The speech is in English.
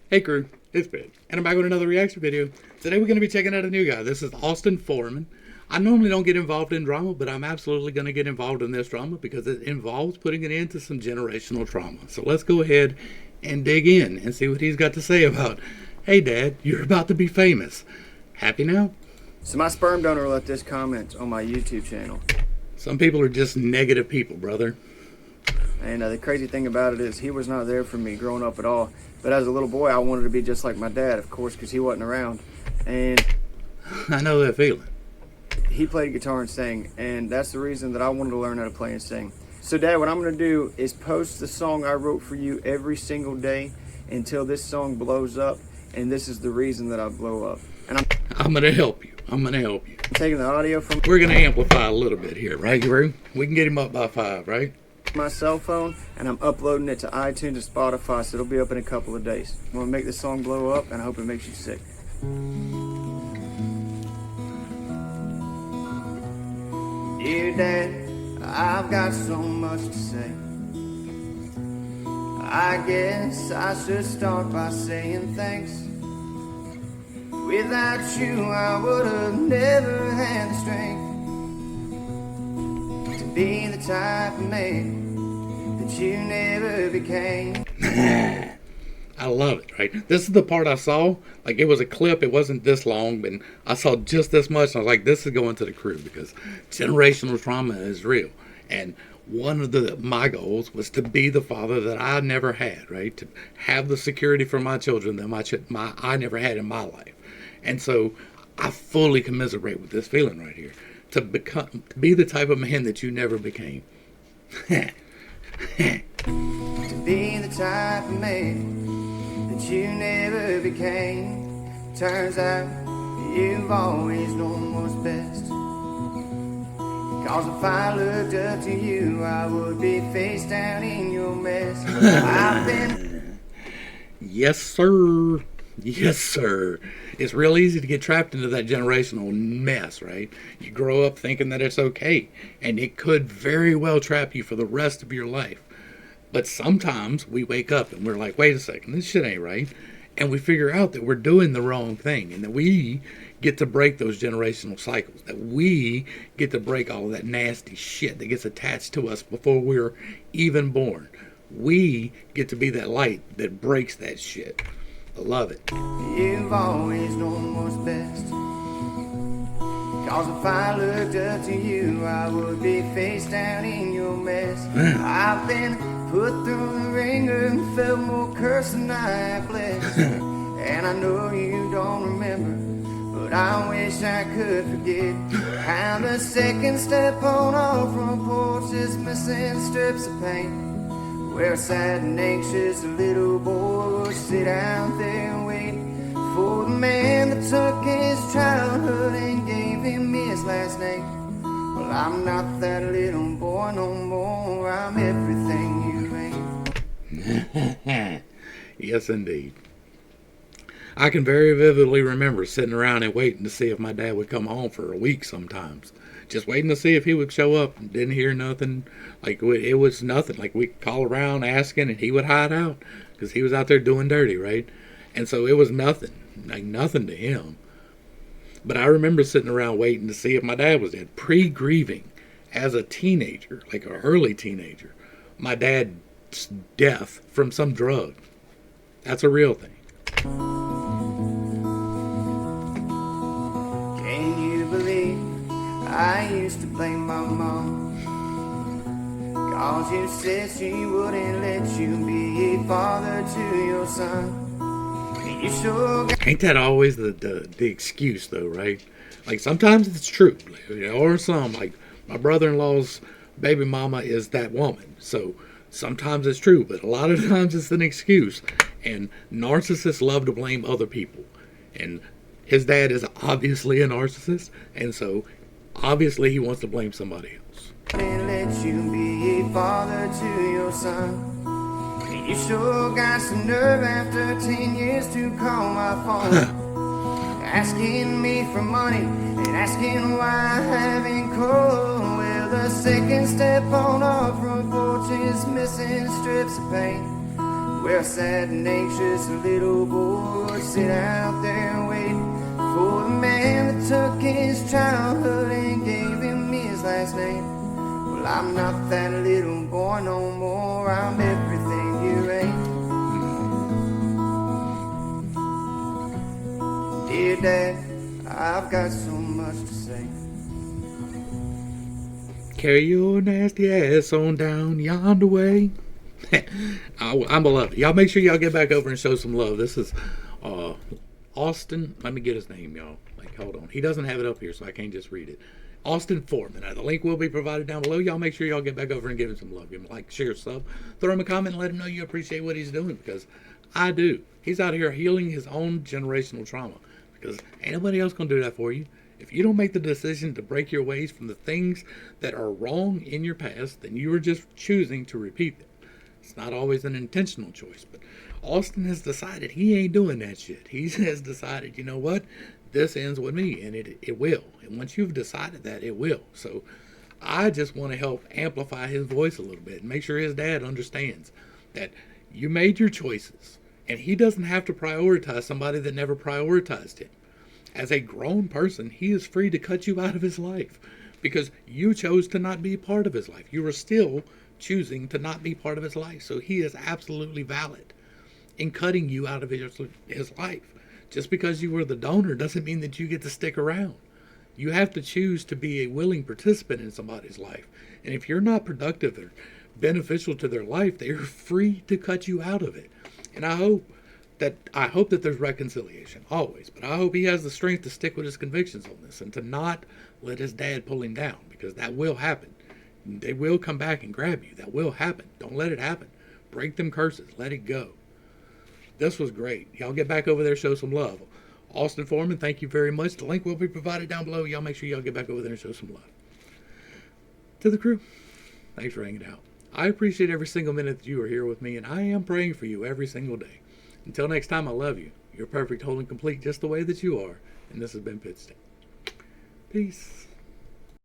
Hey crew, it's Ben, and I'm back with another reaction video. Today we're going to be checking out a new guy. This is Forman. I normally don't get involved in drama, but I'm absolutely going to get involved in this drama because it involves putting it into some generational trauma. So let's go ahead and dig in and see what he's got to say about, hey dad, you're about to be famous. Happy now? So my sperm donor left this comment on my YouTube channel. Some people are just negative people, brother. And the crazy thing about it is he was not there for me growing up at all. But as a little boy, I wanted to be just like my dad, of course, because he wasn't around. And I know that feeling. He played guitar and sang, and that's the reason that I wanted to learn how to play and sing. So Dad, what I'm going to do is post the song I wrote for you every single day until this song blows up, and this is the reason that I blow up. And I'm going to help you. I'm taking the audio from... We're going to amplify a little bit here, right, Drew? We can get him up by 5, right? My cell phone, and I'm uploading it to iTunes and Spotify, so it'll be up in a couple of days. I'm gonna make this song blow up, and I hope it makes you sick. Dear Dad, I've got so much to say. I guess I should start by saying thanks. Without you, I would have never had the strength to be the type of man that you never became. I love it, right? This is the part I saw. Like, it was a clip. It wasn't this long, but I saw just this much. And I was like, this is going to the crew because generational trauma is real. And one of my goals was to be the father that I never had, right? To have the security for my children that I never had in my life. And so I fully commiserate with this feeling right here. To be the type of man that you never became. To be the type of man that you never became. Turns out you've always known what's best. Cause if I looked up to you, I would be face down in your mess. I've been... Yes, sir. Yes, sir. It's real easy to get trapped into that generational mess, right? You grow up thinking that it's okay, and it could very well trap you for the rest of your life. But sometimes we wake up and we're like, wait a second, this shit ain't right. And we figure out that we're doing the wrong thing and that we get to break those generational cycles, that we get to break all of that nasty shit that gets attached to us before we're even born. We get to be that light that breaks that shit. I love it. You've always known what's best. Cause if I looked up to you, I would be face down in your mess. I've been put through the ringer and felt more curse than I have blessed. And I know you don't remember, but I wish I could forget how the second step on our front porch is missing strips of paint. Where a sad and anxious little boy would sit out there and wait for the man that took his childhood and gave him his last name. Well, I'm not that little boy no more. I'm everything you ain't. Yes, indeed. I can very vividly remember sitting around and waiting to see if my dad would come home for a week sometimes. Just waiting to see if he would show up. Didn't hear nothing. Like, it was nothing. Like, we'd call around asking and he would hide out because he was out there doing dirty, right? And so it was nothing. Like, nothing to him. But I remember sitting around waiting to see if my dad was dead. Pre-grieving as a teenager, like an early teenager. My dad's death from some drug. That's a real thing. Can you believe I used to blame my mom? Cause you said she wouldn't let you be a father to your son. You sure Ain't that always the excuse though, right? Like, sometimes it's true. Or some, like, my brother-in-law's baby mama is that woman. So sometimes it's true, but a lot of times it's an excuse. And narcissists love to blame other people. And his dad is obviously a narcissist, and so obviously he wants to blame somebody else. let you be a father to your son. You sure got some nerve after 10 years to call my phone. Asking me for money and asking why I haven't called. Well, the second step on our front porch is missing strips of paint. Well, sad and anxious little boy sit out there and wait for the man that took his childhood and gave him his last name. Well, I'm not that little boy no more, I'm everything you ain't. Dear Dad, I've got so much to say. Carry your nasty ass on down yonder way. I'm beloved. Y'all make sure y'all get back over and show some love. This is Austin. Let me get his name, y'all. Like, hold on. He doesn't have it up here, so I can't just read it. Austin Forman. The link will be provided down below. Y'all make sure y'all get back over and give him some love. Give him a like, share, sub. Throw him a comment and let him know you appreciate what he's doing, because I do. He's out here healing his own generational trauma, because ain't nobody else going to do that for you. If you don't make the decision to break your ways from the things that are wrong in your past, then you are just choosing to repeat them. It's not always an intentional choice, but Austin has decided he ain't doing that shit. He has decided, you know what? This ends with me, and it will. And once you've decided that, it will. So I just want to help amplify his voice a little bit and make sure his dad understands that you made your choices, and he doesn't have to prioritize somebody that never prioritized him. As a grown person, he is free to cut you out of his life because you chose to not be part of his life. You are still choosing to not be part of his life. So he is absolutely valid in cutting you out of his life. Just because you were the donor doesn't mean that you get to stick around. You have to choose to be a willing participant in somebody's life. And if you're not productive or beneficial to their life, they are free to cut you out of it. And I hope that there's reconciliation always, but I hope he has the strength to stick with his convictions on this and to not let his dad pull him down, because that will happen. They will come back and grab you. That will happen. Don't let it happen. Break them curses. Let it go. This was great. Y'all get back over there, show some love. Austin Forman, thank you very much. The link will be provided down below. Y'all make sure y'all get back over there and show some love. To the crew, thanks for hanging out. I appreciate every single minute that you are here with me, and I am praying for you every single day. Until next time, I love you. You're perfect, whole, and complete just the way that you are. And this has been Pit Stop. Peace.